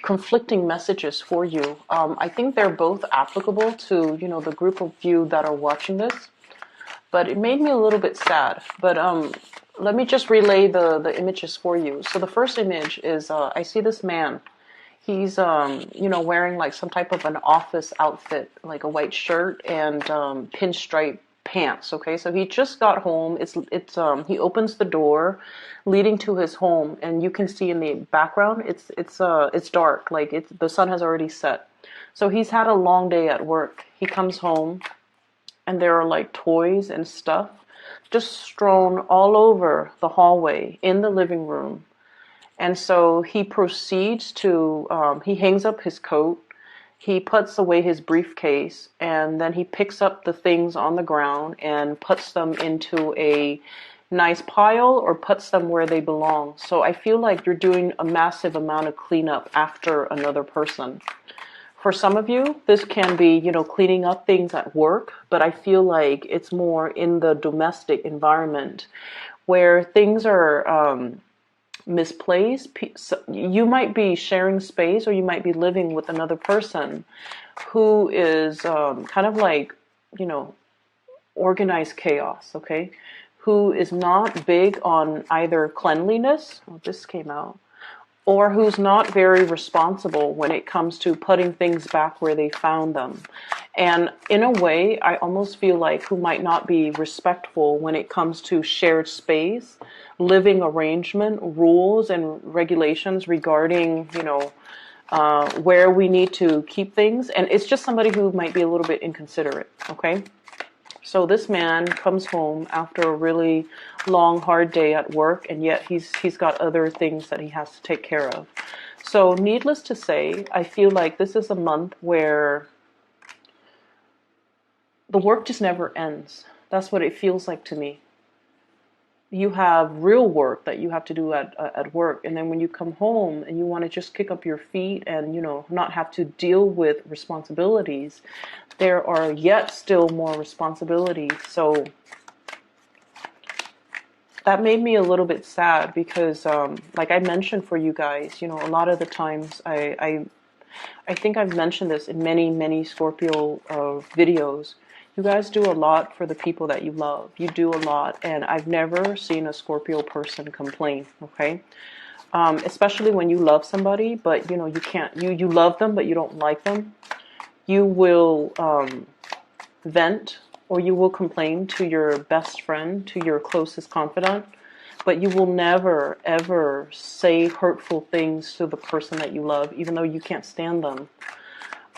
conflicting messages for you. I think they're both applicable to, the group of you that are watching this, but it made me a little bit sad. But let me just relay the images for you. So the first image is I see this man. He's wearing like some type of an office outfit, like a white shirt and pinstripe pants. Okay, so he just got home. He opens the door leading to his home, and you can see in the background it's dark, like the sun has already set. So he's had a long day at work. He comes home, and there are like toys and stuff just strewn all over the hallway in the living room. And so he proceeds to, he hangs up his coat, he puts away his briefcase, and then he picks up the things on the ground and puts them into a nice pile or puts them where they belong. So I feel like you're doing a massive amount of cleanup after another person. For some of you, this can be, cleaning up things at work, but I feel like it's more in the domestic environment where things are misplaced. You might be sharing space, or you might be living with another person who is kind of like, organized chaos, okay? Who is not big on either cleanliness, oh, this came out, or who's not very responsible when it comes to putting things back where they found them. And in a way, I almost feel like who might not be respectful when it comes to shared space, living arrangement, rules and regulations regarding, where we need to keep things. And it's just somebody who might be a little bit inconsiderate, okay? So this man comes home after a really long, hard day at work, and yet he's got other things that he has to take care of. So needless to say, I feel like this is a month where the work just never ends. That's what it feels like to me. You have real work that you have to do at work, and then when you come home and you want to just kick up your feet and not have to deal with responsibilities, there are yet still more responsibilities. So that made me a little bit sad because like I mentioned for you guys, a lot of the times I think I've mentioned this in many Scorpio videos. You guys do a lot for the people that you love. You do a lot, and I've never seen a Scorpio person complain, okay? Especially when you love somebody, but you can't, you love them, but you don't like them. You will vent, or you will complain to your best friend, to your closest confidant, but you will never, ever say hurtful things to the person that you love, even though you can't stand them.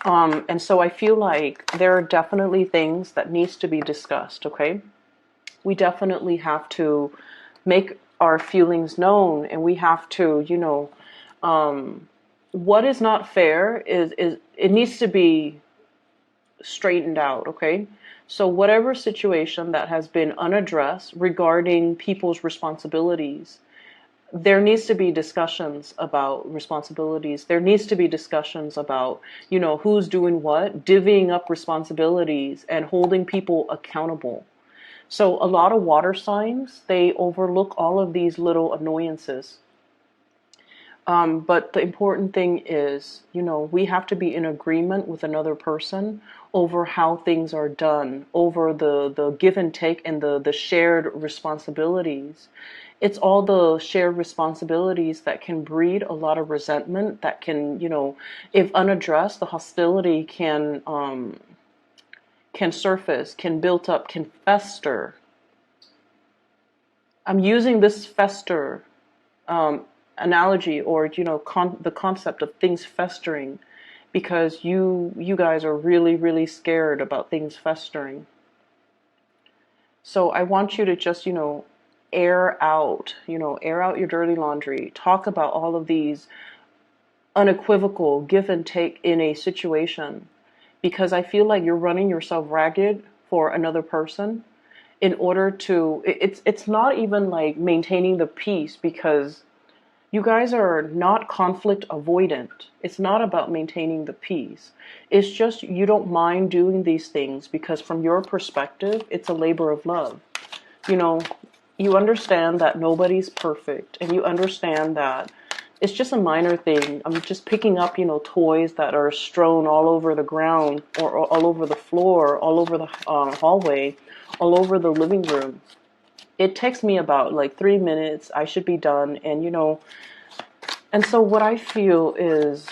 And so I feel like there are definitely things that needs to be discussed, okay? We definitely have to make our feelings known, and we have to, what is not fair is it needs to be straightened out, okay? So whatever situation that has been unaddressed regarding people's responsibilities, there needs to be discussions about responsibilities. There needs to be discussions about, who's doing what, divvying up responsibilities and holding people accountable. So a lot of water signs, they overlook all of these little annoyances. But the important thing is, we have to be in agreement with another person over how things are done, over the give and take and the shared responsibilities. It's all the shared responsibilities that can breed a lot of resentment, that can, if unaddressed, the hostility can surface, can build up, can fester. I'm using this fester analogy, or the concept of things festering, because you guys are really scared about things festering. So I want you to just air out your dirty laundry. Talk about all of these unequivocal give and take in a situation, because I feel like you're running yourself ragged for another person in order to, it's not even like maintaining the peace, because you guys are not conflict avoidant. It's not about maintaining the peace. It's just you don't mind doing these things because from your perspective, it's a labor of love. You understand that nobody's perfect, and you understand that it's just a minor thing. I'm just picking up, toys that are strewn all over the ground, or all over the floor, all over the hallway, all over the living room. It takes me about like 3 minutes. I should be done. And so what I feel is,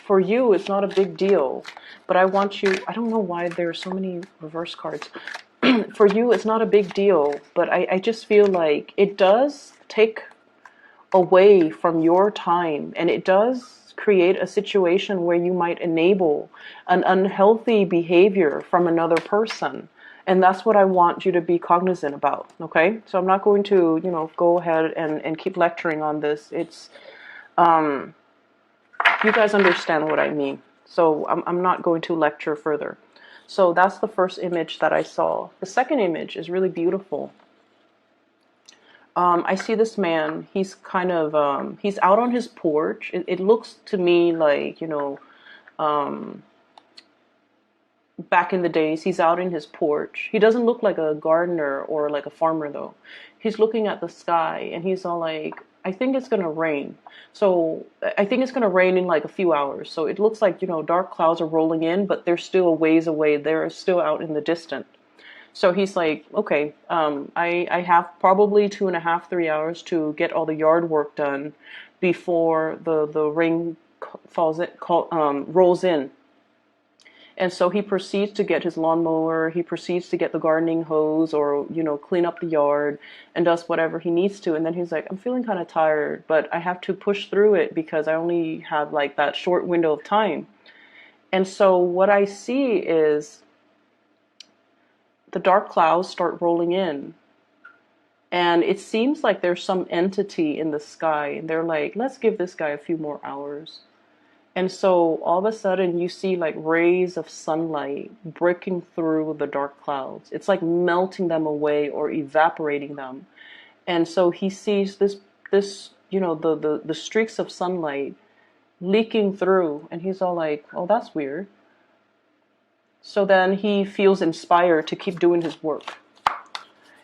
for you, it's not a big deal. But I want you, I don't know why there are so many reverse cards. For you, it's not a big deal. But I just feel like it does take away from your time. And it does create a situation where you might enable an unhealthy behavior from another person. And that's what I want you to be cognizant about, okay? So I'm not going to, go ahead and keep lecturing on this. It's, you guys understand what I mean. So I'm not going to lecture further. So that's the first image that I saw. The second image is really beautiful. I see this man. He's kind of, he's out on his porch. It looks to me like, back in the days, he's out in his porch. He doesn't look like a gardener or like a farmer, though. He's looking at the sky, and he's all like, I think it's going to rain. So I think it's going to rain in like a few hours. So it looks like, dark clouds are rolling in, but they're still a ways away. They're still out in the distance. So he's like, okay, I have probably 2.5, 3 hours to get all the yard work done before the rain rolls in. And so he proceeds to get his lawnmower, he proceeds to get the gardening hose, or, clean up the yard, and does whatever he needs to. And then he's like, I'm feeling kind of tired, but I have to push through it because I only have like that short window of time. And so what I see is the dark clouds start rolling in. And it seems like there's some entity in the sky, and they're like, let's give this guy a few more hours. And so all of a sudden you see like rays of sunlight breaking through the dark clouds. It's like melting them away or evaporating them. And so he sees this the streaks of sunlight leaking through, and he's all like, oh, that's weird. So then he feels inspired to keep doing his work.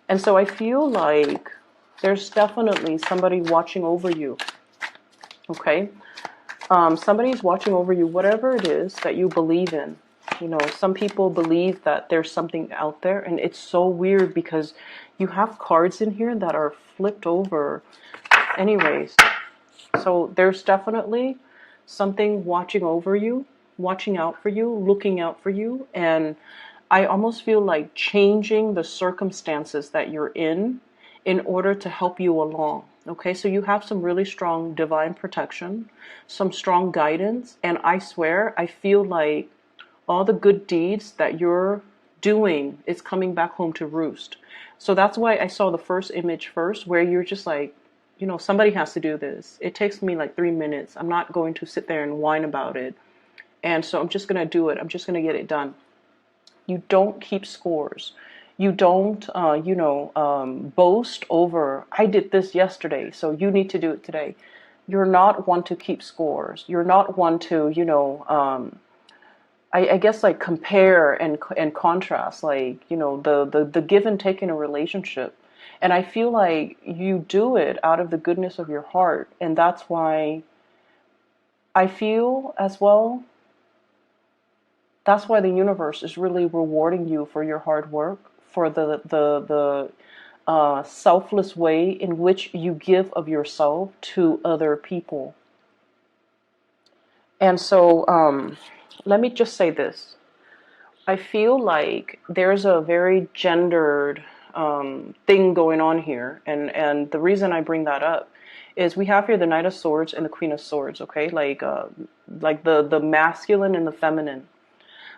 And so I feel like there's definitely somebody watching over you. Okay? Somebody's watching over you, whatever it is that you believe in. Some people believe that there's something out there, and it's so weird because you have cards in here that are flipped over. Anyways, so there's definitely something watching over you, watching out for you, looking out for you, and I almost feel like changing the circumstances that you're in order to help you along. Okay, so you have some really strong divine protection, some strong guidance, and I swear, I feel like all the good deeds that you're doing is coming back home to roost. So that's why I saw the first image first, where you're just like, somebody has to do this. It takes me like 3 minutes. I'm not going to sit there and whine about it. And so I'm just going to do it. I'm just going to get it done. You don't keep scores. You don't, boast over, I did this yesterday, so you need to do it today. You're not one to keep scores. You're not one to, I guess like compare and contrast, like, the give and take in a relationship. And I feel like you do it out of the goodness of your heart. And that's why I feel as well, that's why the universe is really rewarding you for your hard work, for the selfless way in which you give of yourself to other people. And so let me just say this. I feel like there's a very gendered thing going on here. And the reason I bring that up is we have here the Knight of Swords and the Queen of Swords, okay? Like the masculine and the feminine.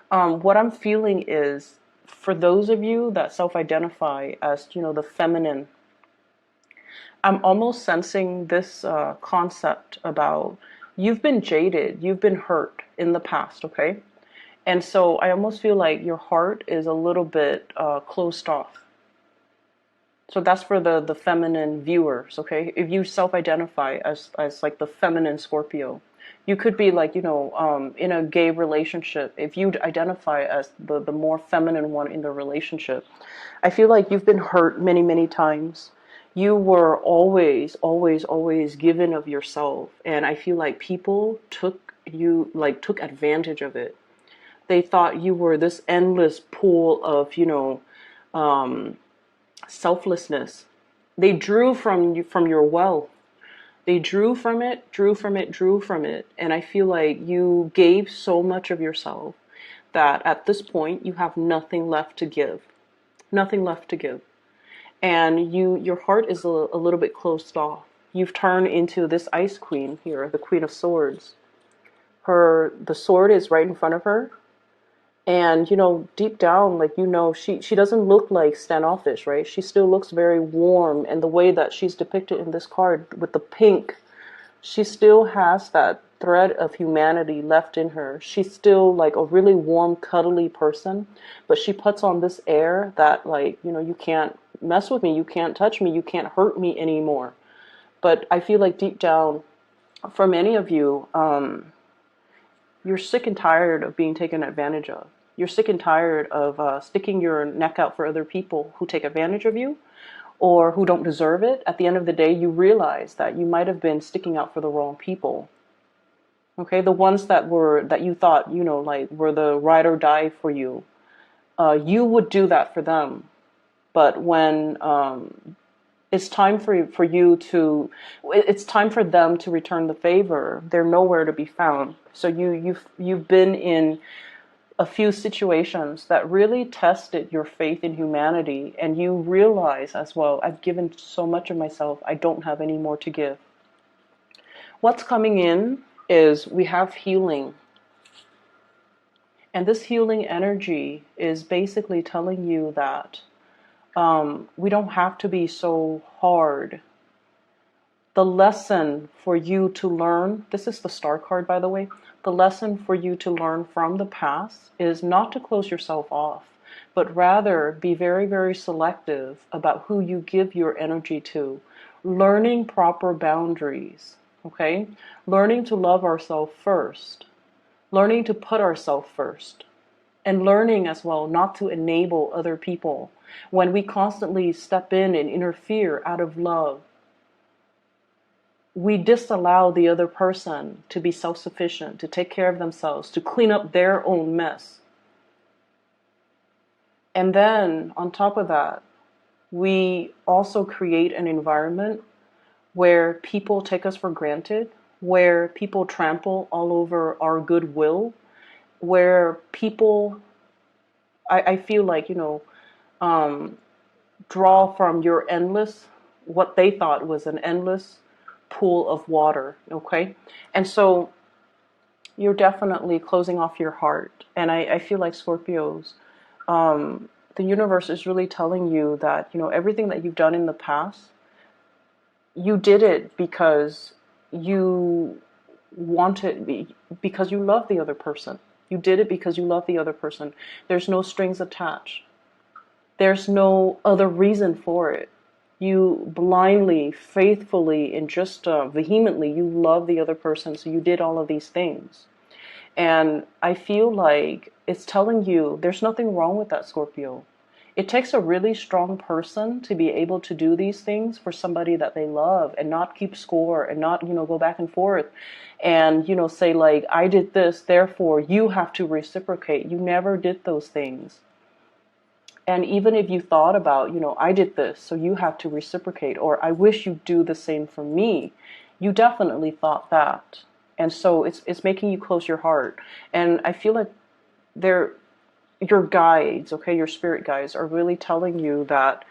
What I'm feeling is, for those of you that self-identify as, the feminine, I'm almost sensing this concept about you've been jaded, you've been hurt in the past, okay? And so I almost feel like your heart is a little bit closed off. So that's for the feminine viewers, okay? If you self-identify as like the feminine Scorpio, you could be like, in a gay relationship. If you identify as the more feminine one in the relationship, I feel like you've been hurt many, many times. You were always, always, always given of yourself. And I feel like people took advantage of it. They thought you were this endless pool of, selflessness. They drew from you, from your wealth. They drew from it, drew from it, drew from it. And I feel like you gave so much of yourself that at this point you have nothing left to give. Nothing left to give. And your heart is a little bit closed off. You've turned into this ice queen here, the Queen of Swords. The sword is right in front of her. And, deep down, she doesn't look like standoffish, right? She still looks very warm. And the way that she's depicted in this card with the pink, she still has that thread of humanity left in her. She's still like a really warm, cuddly person. But she puts on this air that, you can't mess with me. You can't touch me. You can't hurt me anymore. But I feel like deep down, for many of you, you're sick and tired of being taken advantage of. You're sick and tired of sticking your neck out for other people who take advantage of you or who don't deserve it. At the end of the day, you realize that you might have been sticking out for the wrong people. Okay, the ones that you thought, were the ride or die for you. You would do that for them. But when it's time it's time for them to return the favor, they're nowhere to be found. So you've been in a few situations that really tested your faith in humanity, and you realize as well, I've given so much of myself, I don't have any more to give. What's coming in is we have healing. And this healing energy is basically telling you that we don't have to be so hard. The lesson for you to learn, this is the Star card, by the way, the lesson for you to learn from the past is not to close yourself off, but rather be very, very selective about who you give your energy to. Learning proper boundaries, okay? Learning to love ourselves first. Learning to put ourselves first. And learning as well not to enable other people. When we constantly step in and interfere out of love, we disallow the other person to be self-sufficient, to take care of themselves, to clean up their own mess. And then, on top of that, we also create an environment where people take us for granted, where people trample all over our goodwill, where people, I feel like, draw from your what they thought was an endless pool of water, okay? And so you're definitely closing off your heart. And I feel like Scorpios, the universe is really telling you that, everything that you've done in the past, you did it because you because you love the other person. You did it because you love the other person. There's no strings attached. There's no other reason for it. You blindly, faithfully, and just vehemently, you love the other person, so you did all of these things. And I feel like it's telling you there's nothing wrong with that, Scorpio. It takes a really strong person to be able to do these things for somebody that they love and not keep score and not, go back and forth and, say like, I did this, therefore you have to reciprocate. You never did those things. And even if you thought about, I did this, so you have to reciprocate, or I wish you'd do the same for me, you definitely thought that. And so it's making you close your heart. And I feel like your guides, okay, your spirit guides are really telling you that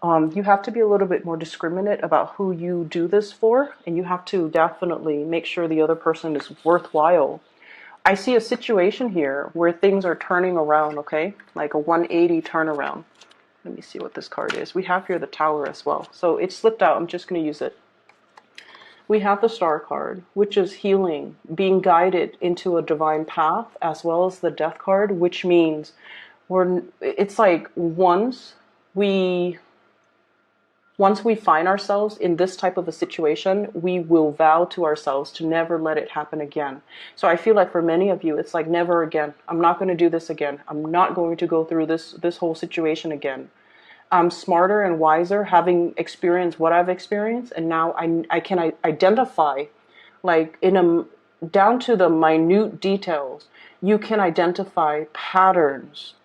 you have to be a little bit more discriminate about who you do this for, and you have to definitely make sure the other person is worthwhile. I see a situation here where things are turning around, okay? Like a 180 turnaround. Let me see what this card is. We have here the Tower as well. So it slipped out. I'm just going to use it. We have the Star card, which is healing, being guided into a divine path, as well as the Death card, which means it's like once we find ourselves in this type of a situation, we will vow to ourselves to never let it happen again. So I feel like for many of you, it's like never again. I'm not going to do this again. I'm not going to go through this whole situation again. I'm smarter and wiser, having experienced what I've experienced, and now I can identify, like in a down to the minute details. You can identify patterns,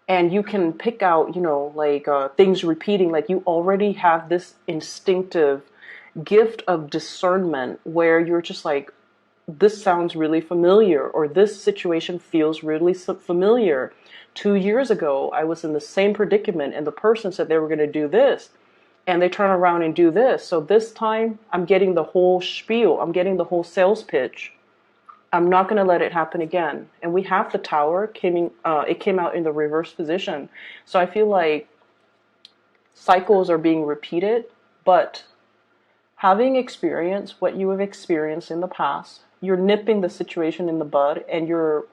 and you can pick out, like things repeating. Like you already have this instinctive gift of discernment where you're just like, this sounds really familiar, or this situation feels really familiar. 2 years ago, I was in the same predicament, and the person said they were going to do this, and they turn around and do this. So this time, I'm getting the whole spiel. I'm getting the whole sales pitch. I'm not going to let it happen again. And we have the tower. It came out in the reverse position. So I feel like cycles are being repeated, but having experienced what you have experienced in the past, you're nipping the situation in the bud, and you're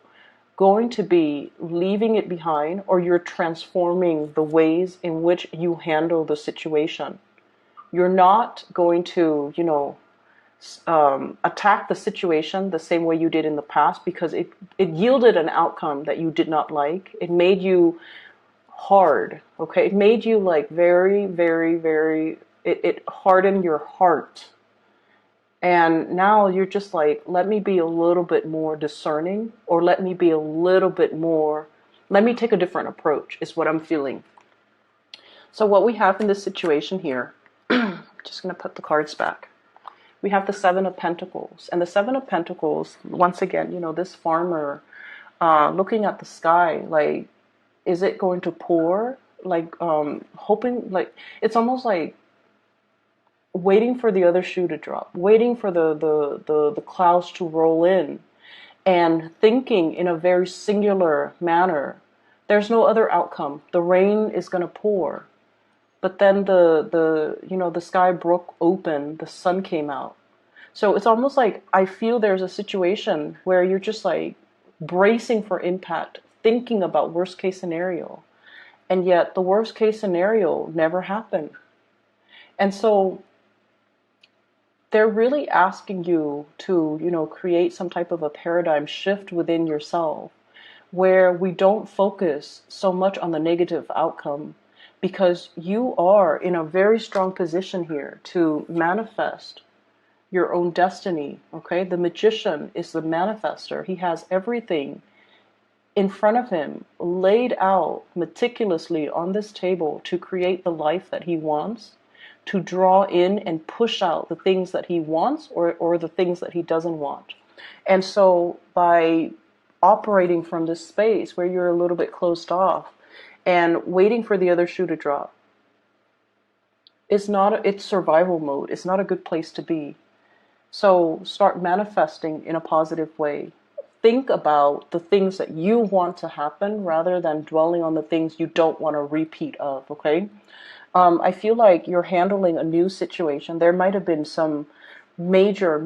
going to be leaving it behind, or you're transforming the ways in which you handle the situation. You're not going to, attack the situation the same way you did in the past, because it yielded an outcome that you did not like. It made you hard, okay? It made you like very, very, very, it hardened your heart. And now you're just like, let me be a little bit more discerning, or let me be a little bit more, let me take a different approach, is what I'm feeling. So what we have in this situation here, just going to put the cards back. We have the Seven of Pentacles. And the Seven of Pentacles, once again, this farmer looking at the sky, like, is it going to pour? Like, hoping, like, it's almost like waiting for the other shoe to drop, waiting for the clouds to roll in, and thinking in a very singular manner. There's no other outcome. The rain is going to pour. But then the sky broke open, the sun came out. So it's almost like I feel there's a situation where you're just like bracing for impact, thinking about worst case scenario. And yet the worst case scenario never happened. And so they're really asking you to, create some type of a paradigm shift within yourself, where we don't focus so much on the negative outcome, because you are in a very strong position here to manifest your own destiny, okay? The magician is the manifester. He has everything in front of him, laid out meticulously on this table to create the life that he wants, to draw in and push out the things that he wants, or the things that he doesn't want. And so by operating from this space where you're a little bit closed off and waiting for the other shoe to drop, it's survival mode. It's not a good place to be. So start manifesting in a positive way. Think about the things that you want to happen rather than dwelling on the things you don't want a repeat of, okay? I feel like you're handling a new situation. There might have been some major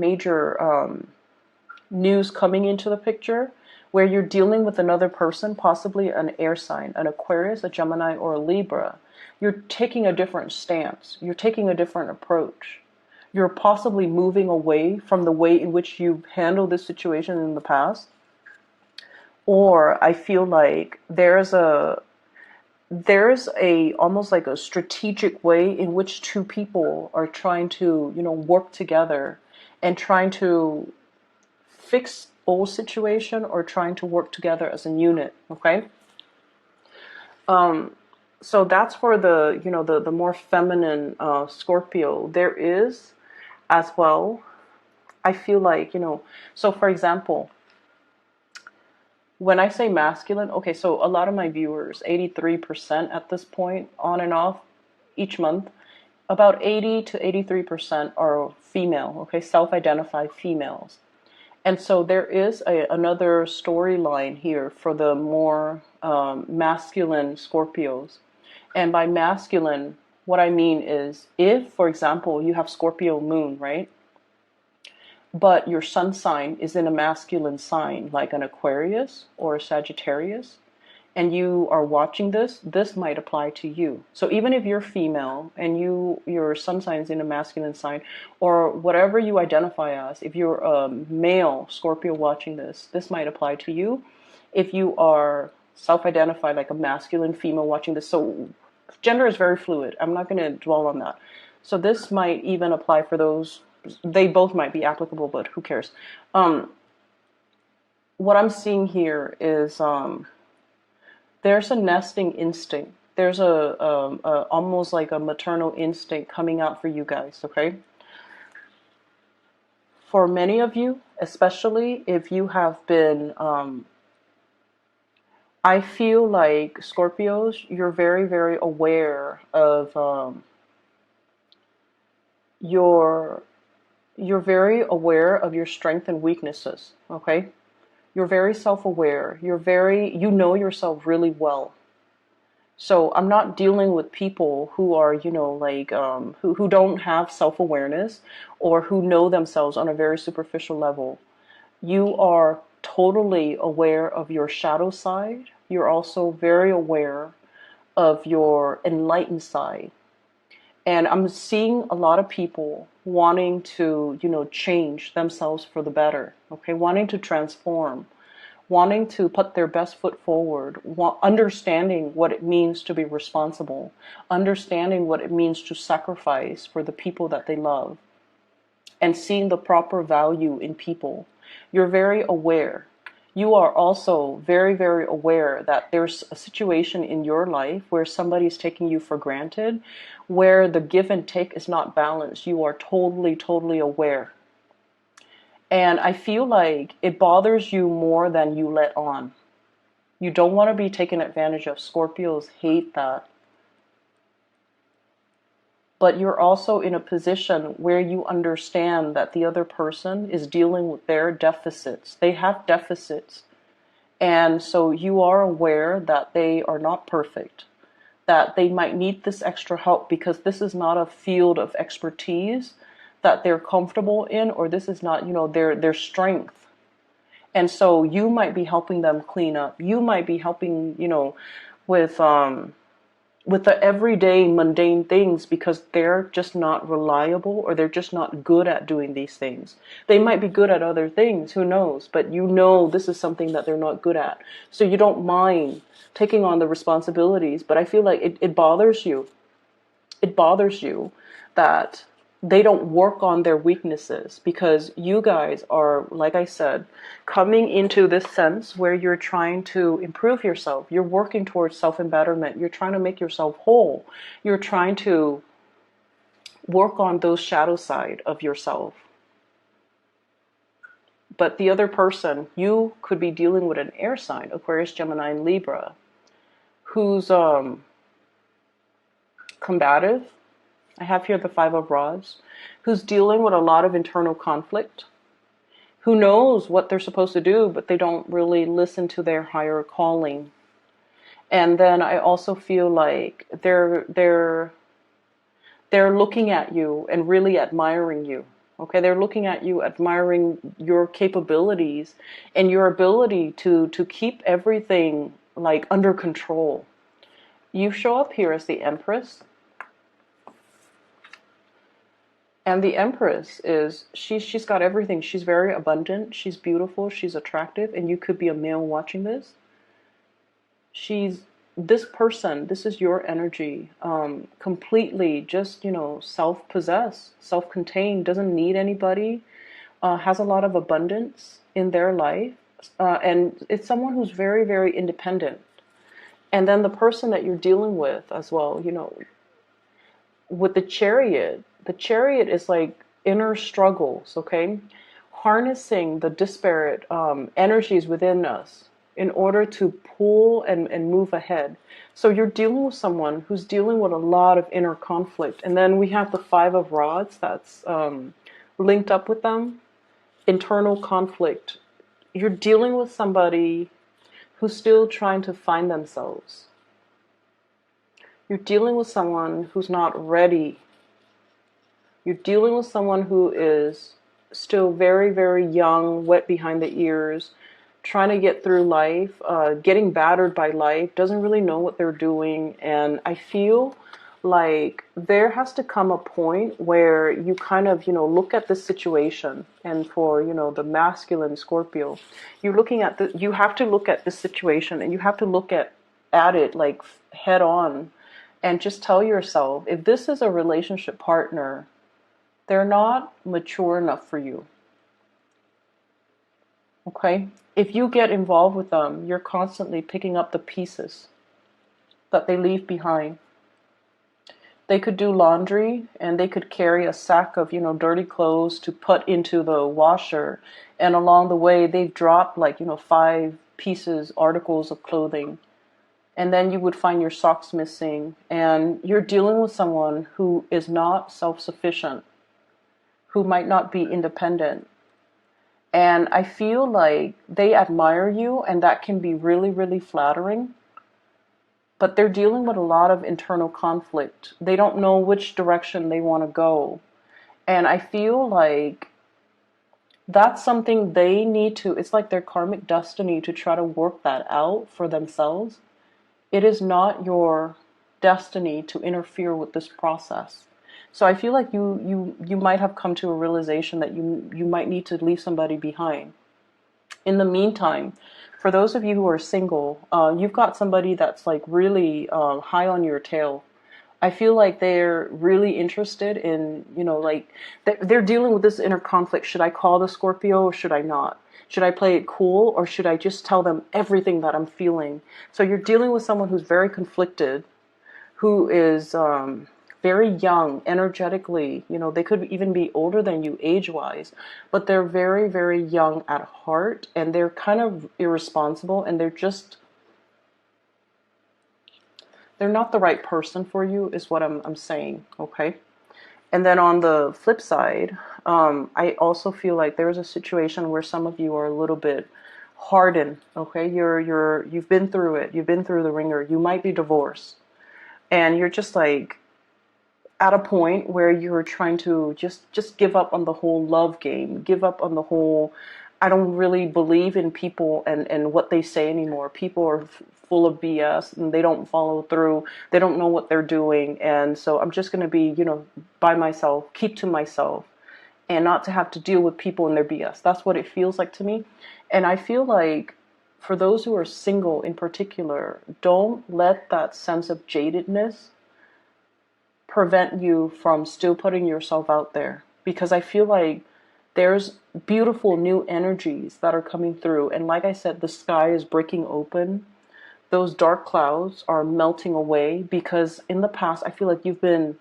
news coming into the picture where you're dealing with another person, possibly an air sign, an Aquarius, a Gemini, or a Libra. You're taking a different stance. You're taking a different approach. You're possibly moving away from the way in which you've handled this situation in the past. Or I feel like there's almost like a strategic way in which two people are trying to, work together and trying to fix old situation, or trying to work together as a unit, okay? So that's for the more feminine Scorpio. There is as well, I feel like, so for example, when I say masculine, okay, so a lot of my viewers, 83% at this point, on and off each month, about 80 to 83% are female, okay, self-identified females. And so there is another storyline here for the more masculine Scorpios. And by masculine, what I mean is, if, for example, you have Scorpio moon, right? But your sun sign is in a masculine sign, like an Aquarius or a Sagittarius, and you are watching this might apply to you. So even if you're female and your sun sign is in a masculine sign, or whatever you identify as, if you're a male Scorpio watching this might apply to you. If you are self-identified like a masculine female watching this, so Gender is very fluid. I'm not going to dwell on that. So this might even apply for those. They both might be applicable, but who cares? What I'm seeing here is there's a nesting instinct. There's a almost like a maternal instinct coming out for you guys, okay? For many of you, especially if you have been, I feel like Scorpios, you're very, very aware of you're very aware of your strengths and weaknesses, okay? You're very self-aware. You know yourself really well. So I'm not dealing with people who are, like, who don't have self-awareness or who know themselves on a very superficial level. You are totally aware of your shadow side. You're also very aware of your enlightened side. And I'm seeing a lot of people wanting to, change themselves for the better, okay? Wanting to transform, wanting to put their best foot forward, understanding what it means to be responsible, understanding what it means to sacrifice for the people that they love, and seeing the proper value in people. You're very aware. You are also very, very aware that there's a situation in your life where somebody's taking you for granted, where the give and take is not balanced. You are totally, totally aware. And I feel like it bothers you more than you let on. You don't want to be taken advantage of. Scorpios hate that. But you're also in a position where you understand that the other person is dealing with their deficits. They have deficits. And so you are aware that they are not perfect, that they might need this extra help because this is not a field of expertise that they're comfortable in, or this is not, their strength. And so you might be helping them clean up. You might be helping, with the everyday mundane things because they're just not reliable or they're just not good at doing these things. They might be good at other things, who knows, but this is something that they're not good at. So you don't mind taking on the responsibilities, but I feel like it bothers you. It bothers you that they don't work on their weaknesses because you guys are, like I said, coming into this sense where you're trying to improve yourself. You're working towards self-betterment. You're trying to make yourself whole. You're trying to work on those shadow side of yourself. But the other person, you could be dealing with an air sign, Aquarius, Gemini, and Libra, who's combative. I have here the Five of Rods, who's dealing with a lot of internal conflict, who knows what they're supposed to do, but they don't really listen to their higher calling. And then I also feel like they're looking at you and really admiring you. Okay, they're looking at you, admiring your capabilities and your ability to keep everything like under control. You show up here as the Empress. And the Empress is, she's got everything. She's very abundant. She's beautiful. She's attractive. And you could be a male watching this. This person, this is your energy, completely just, self-possessed, self-contained, doesn't need anybody, has a lot of abundance in their life. And it's someone who's very, very independent. And then the person that you're dealing with as well, with the Chariot is like inner struggles, okay? Harnessing the disparate energies within us in order to pull and move ahead. So you're dealing with someone who's dealing with a lot of inner conflict. And then we have the Five of Rods that's linked up with them. Internal conflict. You're dealing with somebody who's still trying to find themselves. You're dealing with someone who's not ready. You're dealing with someone who is still very, very young, wet behind the ears, trying to get through life, getting battered by life, doesn't really know what they're doing. And I feel like there has to come a point where you kind of, look at this situation. And for, the masculine Scorpio, you have to look at this situation and you have to look at it like head on And just tell yourself, if this is a relationship partner, they're not mature enough for you. Okay? If you get involved with them, you're constantly picking up the pieces that they leave behind. They could do laundry and they could carry a sack of, dirty clothes to put into the washer. And along the way, they've dropped like, 5 articles of clothing. And then you would find your socks missing. And you're dealing with someone who is not self-sufficient, who might not be independent. And I feel like they admire you, and that can be really, really flattering. But they're dealing with a lot of internal conflict. They don't know which direction they want to go. And I feel like that's something they need to, it's like their karmic destiny to try to work that out for themselves. It is not your destiny to interfere with this process. So I feel like you might have come to a realization that you might need to leave somebody behind. In the meantime, for those of you who are single, you've got somebody that's like really high on your tail. I feel like they're really interested in, like they're dealing with this inner conflict. Should I call the Scorpio or should I not? Should I play it cool or should I just tell them everything that I'm feeling? So you're dealing with someone who's very conflicted, who is very young, energetically. They could even be older than you age-wise, but they're very, very young at heart, and they're kind of irresponsible, and they're not the right person for you, is what I'm saying, okay? And then on the flip side, I also feel like there's a situation where some of you are a little bit hardened, okay? You've been through it. You've been through the ringer. You might be divorced. And you're just like at a point where you're trying to just give up on the whole love game, give up on the whole, I don't really believe in people and what they say anymore. People are full of BS and they don't follow through. They don't know what they're doing. And so I'm just going to be, by myself, keep to myself and not to have to deal with people and their BS. That's what it feels like to me. And I feel like for those who are single in particular, don't let that sense of jadedness prevent you from still putting yourself out there. Because I feel like there's beautiful new energies that are coming through. And like I said, the sky is breaking open. Those dark clouds are melting away because in the past, I feel like you've been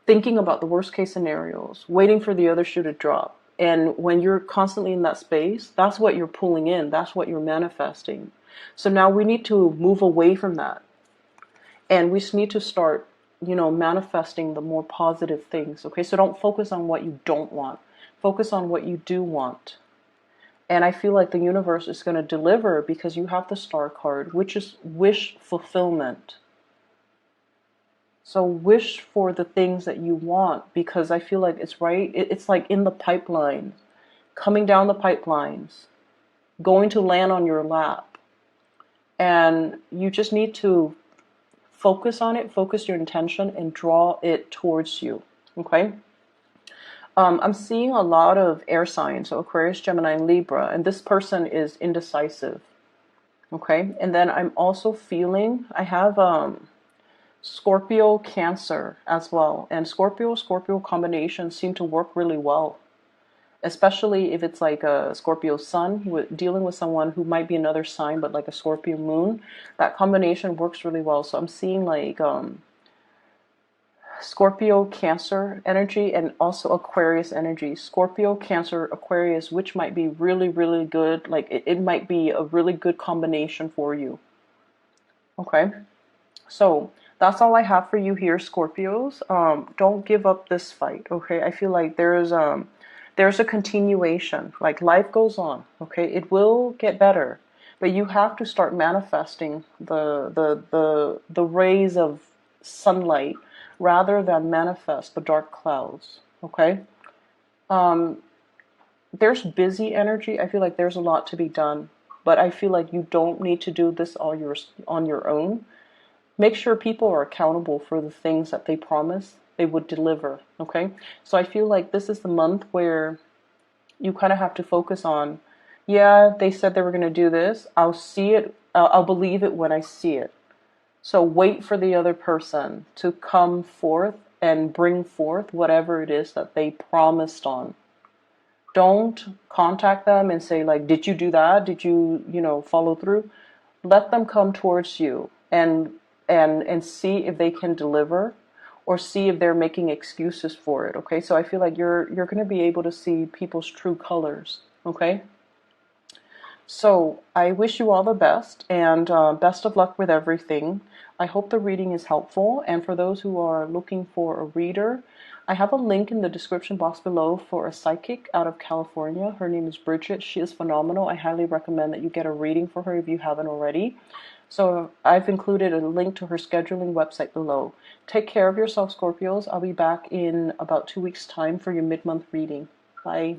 thinking about the worst case scenarios, waiting for the other shoe to drop. And when you're constantly in that space, that's what you're pulling in. That's what you're manifesting. So now we need to move away from that. And we just need to start, manifesting the more positive things. Okay, so don't focus on what you don't want. Focus on what you do want. And I feel like the universe is going to deliver because you have the star card, which is wish fulfillment. So wish for the things that you want because I feel like it's right. It's like in the pipeline, coming down the pipelines, going to land on your lap. And you just need to focus on it, focus your intention, and draw it towards you. Okay? I'm seeing a lot of air signs, so Aquarius, Gemini, and Libra, and this person is indecisive. Okay? And then I'm also feeling, I have Scorpio, Cancer as well. And Scorpio combinations seem to work really well. Especially if it's like a Scorpio sun, dealing with someone who might be another sign, but like a Scorpio moon. That combination works really well. So I'm seeing like Scorpio, Cancer energy and also Aquarius energy. Scorpio, Cancer, Aquarius, which might be really, really good. Like it might be a really good combination for you. Okay. So that's all I have for you here, Scorpios. Don't give up this fight. Okay. I feel like there's a continuation, like life goes on, okay? It will get better, but you have to start manifesting the rays of sunlight rather than manifest the dark clouds, okay? There's busy energy. I feel like there's a lot to be done, but I feel like you don't need to do this all on your own. Make sure people are accountable for the things that they promise they would deliver, okay? So I feel like this is the month where you kind of have to focus on, yeah, they said they were going to do this. I'll see it. I'll believe it when I see it. So wait for the other person to come forth and bring forth whatever it is that they promised on. Don't contact them and say, like, did you do that? Did you, follow through? Let them come towards you and see if they can deliver, or see if they're making excuses for it. Okay, so I feel like you're going to be able to see people's true colors. Okay, so I wish you all the best, and best of luck with everything. I hope the reading is helpful, and for those who are looking for a reader, I have a link in the description box below for a psychic out of California. Her name is Bridget. She is phenomenal. I highly recommend that you get a reading for her if you haven't already. So I've included a link to her scheduling website below. Take care of yourself, Scorpios. I'll be back in about 2 weeks' time for your mid-month reading. Bye.